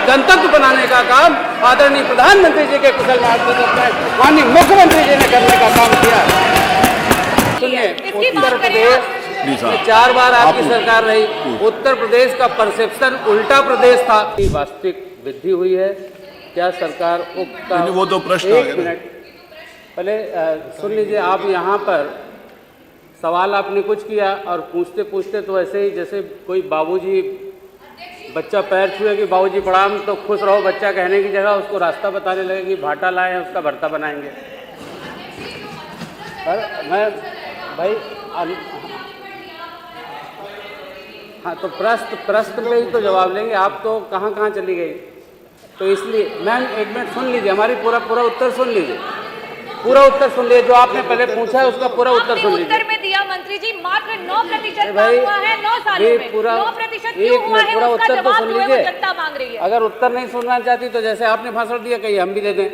गणतंत्र बनाने का काम आदरणीय प्रधानमंत्री जी के कुशल मार्गदर्शन में माननीय मुख्यमंत्री जी ने करने का काम किया। सुनिए, उत्तर प्रदेश में 4 बार आपकी सरकार रही, उत्तर प्रदेश का परसेप्शन उल्टा प्रदेश था। वास्तविक वृद्धि हुई है क्या सरकार उक्त? वो तो प्रश्न एक मिनट पहले सुन लीजिए। आप यहाँ पर सवाल आपने कुछ किया और पूछते पूछते तो ऐसे ही जैसे कोई बाबूजी बच्चा पैर छुए कि बाबूजी प्रणाम तो खुश रहो, बच्चा कहने की जगह उसको रास्ता बताने लगे कि भाटा लाए हैं उसका भरता बनाएंगे। पर मैं भाई हाँ तो प्रश्न पे ही तो जवाब लेंगे। आप तो कहाँ कहाँ चली गई, तो इसलिए मैम एक मिनट सुन लीजिए, हमारी पूरा उत्तर सुन लीजिए, पूरा उत्तर सुन लीजिए। जो आपने पहले पूछा है उसका पूरा उत्तर सुन लीजिए। उत्तर में दिया मंत्री जी, मात्र 9% काम हुआ है 9 सालों में। 9% क्यों हुआ है पूरा उसका उत्तर तो जवाब सुन जो है वो लीजिए। जनता मांग रही है। अगर उत्तर नहीं सुनना चाहती तो जैसे आपने भाषण दिया कहीं हम भी दे दें।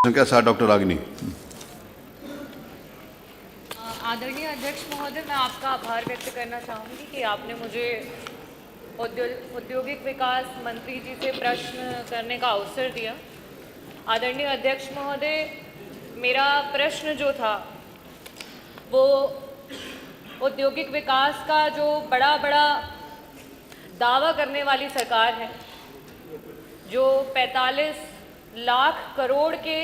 संख्या 7 डॉक्टर रागिनी। आदरणीय अध्यक्ष महोदय, मैं आपका आभार व्यक्त करना चाहूँगी कि आपने मुझे औद्योगिक विकास मंत्री जी से प्रश्न करने का अवसर दिया। आदरणीय अध्यक्ष महोदय, मेरा प्रश्न जो था वो औद्योगिक विकास का जो बड़ा दावा करने वाली सरकार है, जो 45 लाख करोड़ के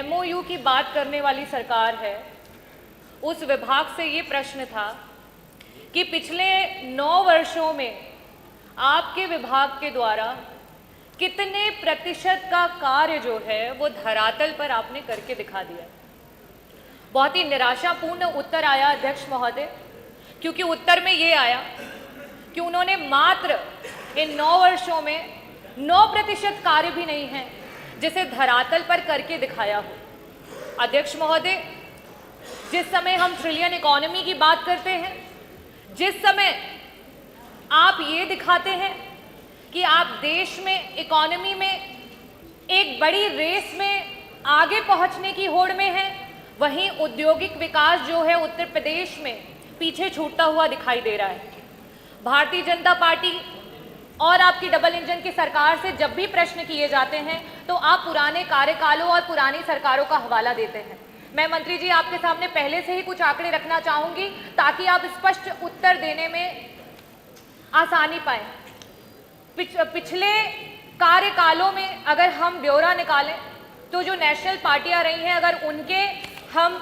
MOU की बात करने वाली सरकार है, उस विभाग से ये प्रश्न था कि पिछले 9 वर्षों में आपके विभाग के द्वारा कितने प्रतिशत का कार्य जो है वो धरातल पर आपने करके दिखा दिया। बहुत ही निराशापूर्ण उत्तर आया अध्यक्ष महोदय, क्योंकि उत्तर में ये आया कि उन्होंने मात्र इन 9 वर्षों में 9% कार्य भी नहीं है जिसे धरातल पर करके दिखाया हो। अध्यक्ष महोदय, जिस समय हम ट्रिलियन इकोनॉमी की बात करते हैं, जिस समय आप ये दिखाते हैं कि आप देश में इकोनॉमी में एक बड़ी रेस में आगे पहुंचने की होड़ में हैं, वहीं औद्योगिक विकास जो है उत्तर प्रदेश में पीछे छूटता हुआ दिखाई दे रहा है। भारतीय जनता पार्टी और आपकी डबल इंजन की सरकार से जब भी प्रश्न किए जाते हैं तो आप पुराने कार्यकालों और पुरानी सरकारों का हवाला देते हैं। मैं मंत्री जी आपके सामने पहले से ही कुछ आंकड़े रखना चाहूंगी ताकि आप स्पष्ट उत्तर देने में आसानी पाएं। पिछले कार्यकालों में अगर हम ब्यौरा निकालें तो जो नेशनल पार्टियां रही हैं, अगर उनके हम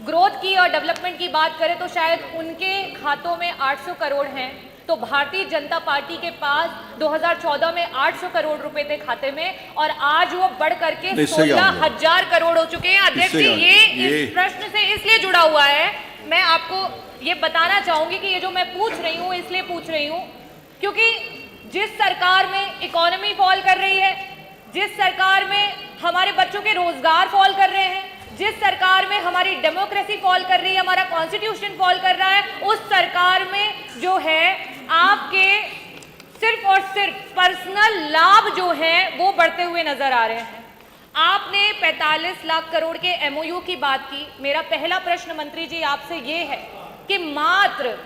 ग्रोथ की और डेवलपमेंट की बात करें तो शायद उनके खातों में 800 करोड़ हैं, तो भारतीय जनता पार्टी के पास 2014 में 800 करोड़ रुपए थे खाते में और आज वो बढ़ करके 16,000 करोड़ हो चुके हैं। अध्यक्ष जी, ये इस प्रश्न से इसलिए जुड़ा हुआ है, मैं आपको ये बताना चाहूंगी कि ये जो मैं पूछ रही हूँ इसलिए पूछ रही हूँ क्योंकि जिस सरकार में इकोनॉमी फॉल कर रही है, जिस सरकार में हमारे बच्चों के रोजगार फॉल कर रहे हैं, जिस सरकार में हमारी डेमोक्रेसी फॉल कर रही है, हमारा कॉन्स्टिट्यूशन फॉल कर रहा है, उस सरकार में जो है आपके सिर्फ और सिर्फ पर्सनल लाभ जो है वो बढ़ते हुए नजर आ रहे हैं। आपने 45 लाख करोड़ के MOU की बात की। मेरा पहला प्रश्न मंत्री जी आपसे ये है कि मात्र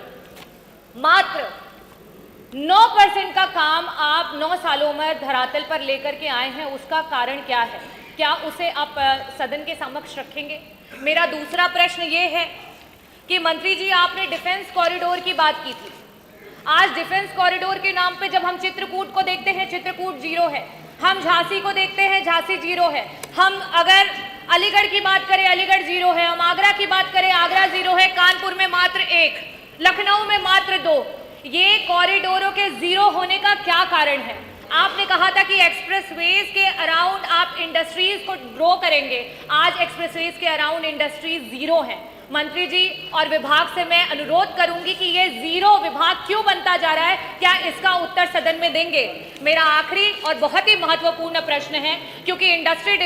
9% का काम आप 9 सालों में धरातल पर लेकर के आए हैं, उसका कारण क्या है? क्या उसे आप सदन के समक्ष रखेंगे? मेरा दूसरा प्रश्न ये है कि मंत्री जी आपने डिफेंस कॉरिडोर की बात की थी। आज डिफेंस कॉरिडोर के नाम पे जब हम चित्रकूट को देखते हैं, चित्रकूट 0 है, हम झांसी को देखते हैं, झांसी 0 है, हम अगर अलीगढ़ की बात करें, अलीगढ़ 0 है, हम आगरा की बात करें, आगरा 0 है, कानपुर में मात्र 1, लखनऊ में मात्र 2। ये कॉरिडोरों के 0 होने का क्या कारण है? आपने कहा था कि एक्सप्रेसवेज के अराउंड आप इंडस्ट्रीज को ग्रो करेंगे, आज एक्सप्रेसवेज के अराउंड इंडस्ट्रीज 0 हैं। मंत्री जी और विभाग से मैं अनुरोध करूंगी कि ये 0 विभाग क्यों बनता जा रहा है, क्या इसका उत्तर सदन में देंगे? मेरा आखिरी और बहुत ही महत्वपूर्ण प्रश्न है, क्योंकि इंडस्ट्री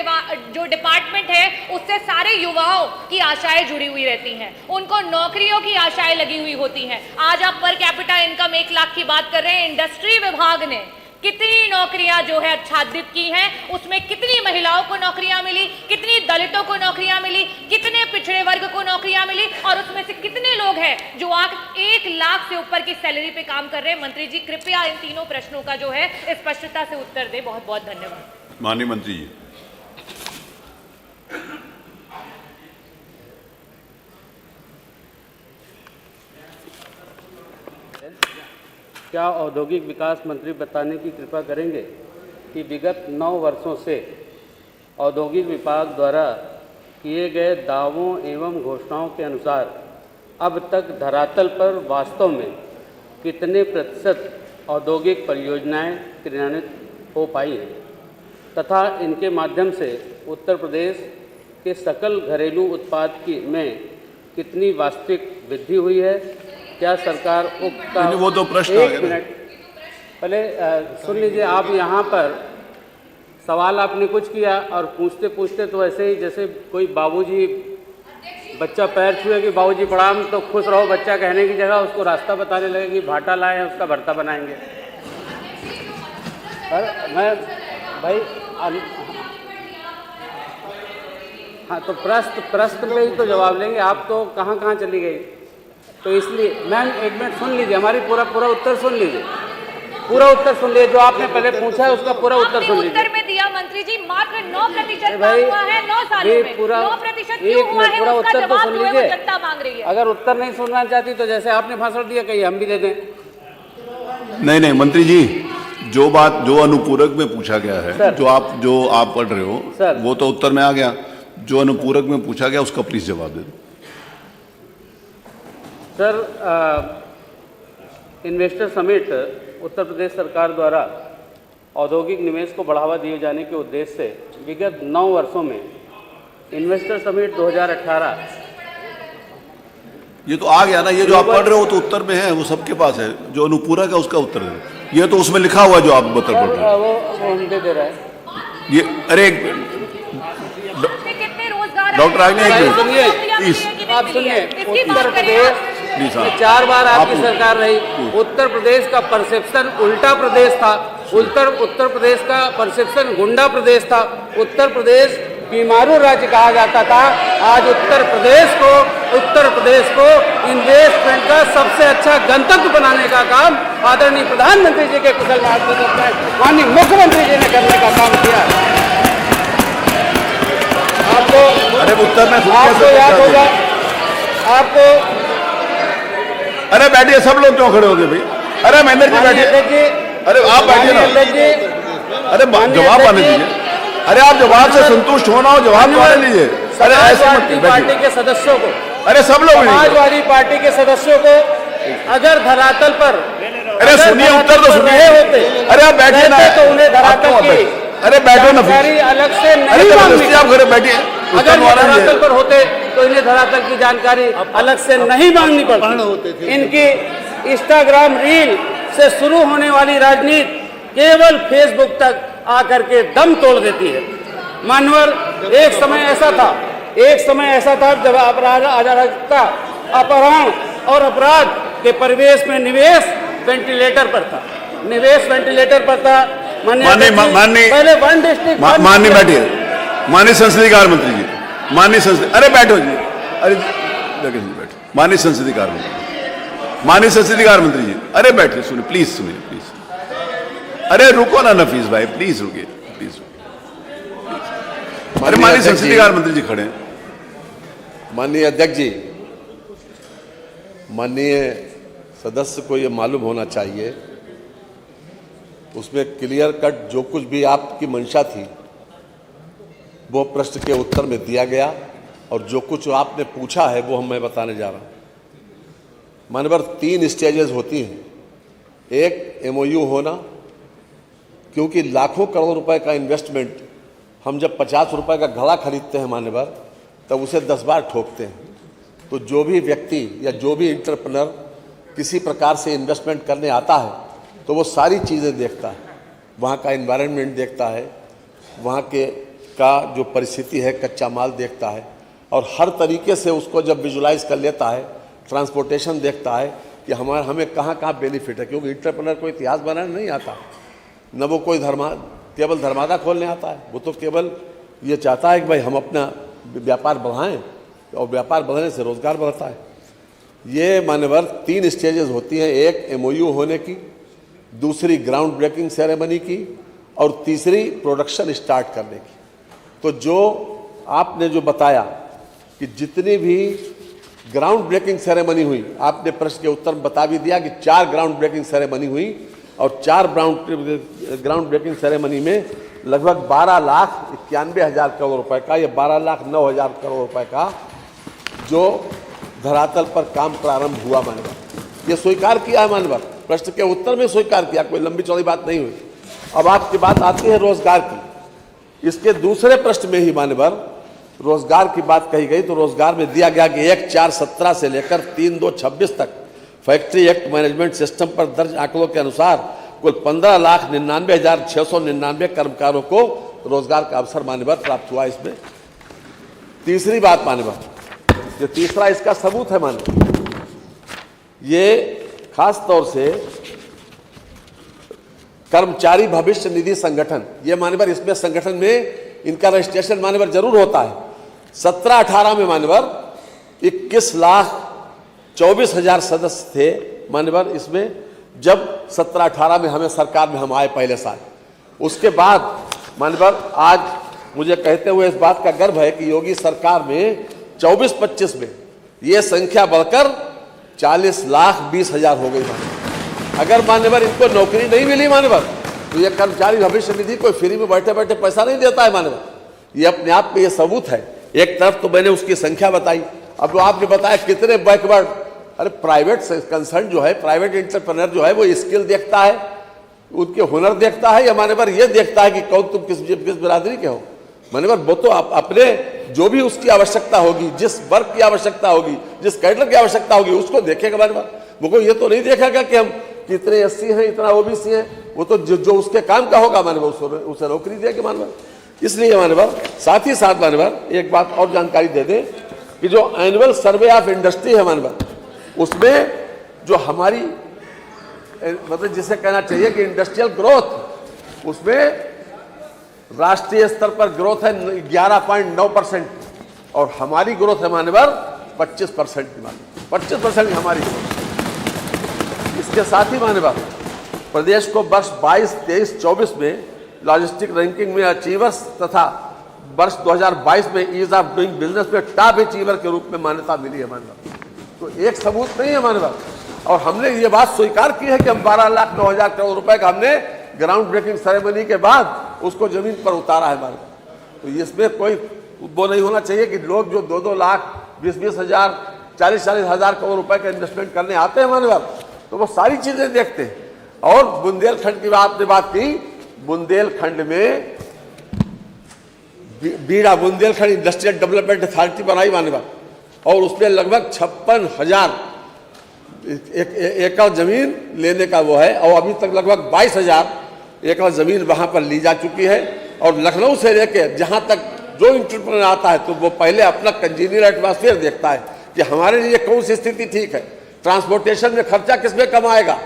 जो डिपार्टमेंट है उससे सारे युवाओं की आशाएं जुड़ी हुई रहती हैं, उनको नौकरियों की आशाएं लगी हुई होती हैं। आज आप पर कैपिटा इनकम 1 लाख की बात कर रहे हैं, इंडस्ट्री विभाग ने कितनी नौकरियां जो है आच्छादित की हैं, उसमें कितनी महिलाओं को नौकरियां मिली, कितनी दलितों को नौकरियां मिली, कितने पिछड़े वर्ग को नौकरियां मिली, और उसमें से कितने लोग हैं जो 1 लाख से ऊपर की सैलरी पे काम कर रहे हैं। मंत्री जी कृपया इन तीनों प्रश्नों का जो है स्पष्टता से उत्तर दें। बहुत बहुत धन्यवाद। माननीय मंत्री जी। क्या औद्योगिक विकास मंत्री बताने की कृपा करेंगे कि विगत 9 वर्षों से औद्योगिक विभाग द्वारा किए गए दावों एवं घोषणाओं के अनुसार अब तक धरातल पर वास्तव में कितने प्रतिशत औद्योगिक परियोजनाएं क्रियान्वित हो पाई हैं तथा इनके माध्यम से उत्तर प्रदेश के सकल घरेलू उत्पाद में कितनी वास्तविक वृद्धि हुई है। क्या सरकार उक्त वो तो प्रश्न आ गया। 1 मिनट पहले सुन लीजिए। आप यहाँ पर सवाल आपने कुछ किया और पूछते पूछते तो ऐसे ही जैसे कोई बाबूजी बच्चा पैर छुए कि बाबूजी प्रणाम, तो खुश रहो बच्चा कहने की जगह उसको रास्ता बताने लगे कि भाटा लाए हैं उसका भरता बनाएंगे। मैं भाई हाँ, तो प्रश्न पे ही तो जवाब लेंगे। आप तो कहाँ कहाँ चली गई, तो इसलिए मैम 1 मिनट सुन लीजिए, हमारी पूरा उत्तर सुन लीजिए, पूरा उत्तर सुन लीजिए। जो आपने पहले पूछा है उसका पूरा उत्तर सुन लीजिए। उत्तर में दिया मंत्री जी, मात्र 9% काम हुआ है 9 सालों में। 9% क्यों हुआ है पूरा उसका उत्तर तो जवाब सुन जो है वो लीजिए। जनता मांग रही है। अगर उत्तर नहीं सुनना चाहती तो जैसे आपने भाषण दिया कहीं हम भी दे दें। नहीं मंत्री जी, जो अनुपूरक में पूछा गया है, जो आप पढ़ रहे हो वो तो उत्तर में आ गया। जो अनुपूरक में पूछा गया उसका प्लीज जवाब दे दो। Sir, investor summit Uttar Pradesh सरकार द्वारा औद्योगिक निवेश को बढ़ावा दिए जाने के उद्देश्य से विगत 9 वर्षों में इन्वेस्टर समिट 2018 ये तो आ गया ना। ये जो आप पढ़ रहे हो तो उत्तर में है, वो सबके पास है। जो अनुपूरक है उसका उत्तर है। ये तो उसमें लिखा हुआ है जो आप बता पढ़ रहे हो। वो हम दे रहा है ये। अरे डॉक्टर आगे सुनिए, आप सुनिए। उत्तर प्रदेश में 4 बार आपकी सरकार रही। उत्तर प्रदेश का परसेप्शन उल्टा प्रदेश था। उत्तर प्रदेश का परसेप्शन गुंडा प्रदेश था। उत्तर प्रदेश बीमारू राज्य कहा जाता था। आज उत्तर प्रदेश को इन्वेस्टमेंट का सबसे अच्छा गंतव्य बनाने का काम आदरणीय प्रधानमंत्री जी के कुशल मार्गदर्शन में माननीय मुख्यमंत्री जी ने करने का काम किया। आपको उत्तर में आपको याद होगा, आपको अरे बैठिए, सब लोग क्यों खड़े हो गए भाई? अरे महेंद्र जी बैठिए। अरे आप बैठिए ना। अरे जवाब आने दीजिए। अरे आप जवाब से संतुष्ट होना हो, जवाब आने लीजिए। अरे समाजवादी पार्टी के सदस्यों को, अरे सब लोग समाजवादी पार्टी के सदस्यों को अगर धरातल पर सुनिए, उत्तर तो सुनिए। अरे आप बैठिए ना, तो उन्हें धरातल की अरे बैठो ना, अलग से नहीं मांगनी। आप घरे बैठिए। अगर ये धरातल पर होते तो इन्हें धरातल की जानकारी अलग से नहीं मांगनी पड़ती। इनकी इंस्टाग्राम रील से शुरू होने वाली राजनीति केवल फेसबुक तक आकर के दम तोड़ देती है। मानवर एक समय ऐसा था जब अराजकता, अपहरण और अपराध के परिवेश में निवेश वेंटिलेटर पर था। पहले 1 डिस्ट्रिक्ट माननीय बैठिए। माननीय संसदीय कार्य मंत्री जी, अरे बैठो जी। अरे देखिए जी बैठो। माननीय संसदीय कार्य मंत्री जी, अरे बैठिए, सुनिए प्लीज। अरे रुको ना नफीस भाई, प्लीज रुकिए, प्लीज। अरे माननीय संसदीय कार्य मंत्री जी खड़े हैं। माननीय अध्यक्ष जी, माननीय सदस्य को ये मालूम होना चाहिए, उसमें क्लियर कट जो कुछ भी आपकी मंशा थी वो प्रश्न के उत्तर में दिया गया, और जो कुछ आपने पूछा है वो मैं बताने जा रहा हूँ। मानवर 3 स्टेजेस होती हैं। एक MOU होना, क्योंकि लाखों करोड़ रुपए का इन्वेस्टमेंट, हम जब 50 रुपए का घड़ा खरीदते हैं मान्यवर, तब उसे 10 बार ठोकते हैं। तो जो भी व्यक्ति या जो भी इंटरप्रेन्योर किसी प्रकार से इन्वेस्टमेंट करने आता है तो वो सारी चीज़ें देखता है। वहाँ का एनवायरनमेंट देखता है, वहाँ का जो परिस्थिति है, कच्चा माल देखता है, और हर तरीके से उसको जब विजुलाइज कर लेता है, ट्रांसपोर्टेशन देखता है कि हमें कहाँ कहाँ बेनिफिट है। क्योंकि इंटरप्रेन्योर को इतिहास बनाना नहीं आता, न वो कोई केवल धर्मादा खोलने आता है, वो तो केवल ये चाहता है कि भाई हम अपना व्यापार बढ़ाएं, और व्यापार बढ़ाने से रोजगार बढ़ता है। ये मान्यवर 3 स्टेजेस होती हैं, एक MOU होने की, दूसरी ग्राउंड ब्रेकिंग सेरेमनी की, और तीसरी प्रोडक्शन स्टार्ट करने की। तो जो आपने जो बताया कि जितनी भी ग्राउंड ब्रेकिंग सेरेमनी हुई, आपने प्रश्न के उत्तर में बता भी दिया कि 4 ग्राउंड ब्रेकिंग सेरेमनी हुई, और 4 ग्राउंड ब्रेकिंग सेरेमनी में लगभग 12,91,000 करोड़ रुपए का, या 12,09,000 करोड़ रुपए का जो धरातल पर काम प्रारंभ हुआ मान्यवर। ये स्वीकार किया है मान्यवर, प्रश्न के उत्तर में स्वीकार किया, कोई लंबी चौड़ी बात नहीं हुई। अब आपकी बात आती है रोजगार की। इसके दूसरे प्रश्न में ही मान्यवर रोजगार की बात कही गई, तो रोजगार में दिया गया कि 1/4/17 से लेकर 3/2/26 तक फैक्ट्री एक्ट मैनेजमेंट सिस्टम पर दर्ज आंकड़ों के अनुसार कुल 15,99,699 कर्मकारों को रोजगार का अवसर मान्यवर प्राप्त हुआ। इसमें तीसरी बात मान्यवर, जो तीसरा इसका सबूत है मान्यवर, ये खास तौर से कर्मचारी भविष्य निधि संगठन, ये मान्यवर इसमें संगठन में इनका रजिस्ट्रेशन मान्यवर जरूर होता है। 17-18 में मान्यवर 21,24,000 सदस्य थे मान्यवर इसमें, जब 17-18 में हमें सरकार में हम आए पहले साल। उसके बाद मान्यवर आज मुझे कहते हुए इस बात का गर्व है कि योगी सरकार में 24-25 में ये संख्या बढ़कर 40,20,000 हो गई मान्यवर। अगर मान्यवर इनको नौकरी नहीं मिली मान्यवर, तो ये कर्मचारी भविष्य निधि कोई फ्री में बैठे बैठे पैसा नहीं देता है मान्यवर। ये अपने आप में ये सबूत है। एक तरफ तो मैंने उसकी संख्या बताई, अब जो आपने बताया कितने बैकवर्ड, अरे प्राइवेट कंसर्न जो है, प्राइवेट एंटरप्रेन्योर जो है, वो स्किल देखता है, उनके हुनर देखता है, या मान्यवर ये देखता है कि कौन तुम किस बिरादरी के हो मान्यवर। वो तो अपने जो भी उसकी आवश्यकता होगी, जिस वर्ग की आवश्यकता होगी, जिस कैडर की आवश्यकता होगी, उसको देखेगा मान्यवर। वो ये तो नहीं देखेगा कि हम कितने SC हैं, इतना OBC हैं, वो तो जो उसके काम का होगा मान्यवर उसे नौकरी देगा मान्यवर। इसलिए मान्यवर साथ ही साथ मान्यवर एक बात और जानकारी दे दें कि जो एनुअल सर्वे ऑफ इंडस्ट्री है मान्यवर, उसमें जो हमारी मतलब जिसे कहना चाहिए कि इंडस्ट्रियल ग्रोथ, उसमें राष्ट्रीय स्तर पर ग्रोथ है 11.9%, और हमारी ग्रोथ है मान्यवर 25% की मान्यवर, 25% हमारी ग्रोथ। इसके साथ ही मान्यवर प्रदेश को वर्ष 22-23-24 में लॉजिस्टिक रैंकिंग में अचीवर्स तथा वर्ष 2022 में ईज ऑफ डूइंग बिजनेस में टॉप अचीवर के रूप में मान्यता मिली है मान्यवर। तो एक सबूत नहीं है मान्यवर, और हमने ये बात स्वीकार की है कि हम 12,09,000 करोड़ रुपए का हमने ग्राउंड ब्रेकिंग सेरेमनी के बाद उसको जमीन पर उतारा है मान्यवर। तो इसमें कोई वो नहीं होना चाहिए कि लोग जो 2-2 लाख 20-20 हजार 40-40 हजार करोड़ रुपए का इन्वेस्टमेंट करने आते हैं मान्यवर, तो वो सारी चीजें देखते हैं। और बुंदेलखंड की आपने बात की, बुंदेलखंड में बीड़ा बुंदेलखंड इंडस्ट्रियल डेवलपमेंट अथॉरिटी बनाई मान्यवर, और उसमें लगभग 56,000 एकड़ जमीन लेने का वो है, और अभी तक लगभग 22,000 एकड़ जमीन वहां पर ली जा चुकी है। और लखनऊ से लेकर जहां तक जो इंटरप्रेन्योर आता है, तो वो पहले अपना कंजीनियर एटमॉस्फेयर देखता है कि हमारे लिए कौन सी स्थिति ठीक है, ट्रांसपोर्टेशन में खर्चा किसमें कम आएगा,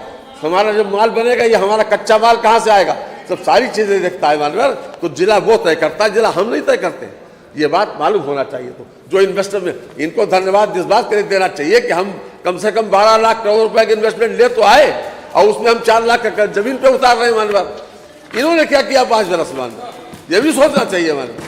हमारा जो माल बनेगा ये हमारा कच्चा माल कहाँ से आएगा, सब सारी चीजें देखता है मान्यवर। तो जिला वो तय करता है, जिला हम नहीं तय करते। ये बात मालूम होना चाहिए। तो जो इन्वेस्टर में इनको धन्यवाद इस बात के लिए देना चाहिए कि हम कम से कम 12 लाख करोड़ रुपए के इन्वेस्टमेंट ले तो आए, और उसमें हम 4 लाख जमीन पे उतार रहे हैं मान्यवर। इन्होंने क्या किया 5 बरस मान्यवर, ये भी सोचना चाहिए मान्यवर।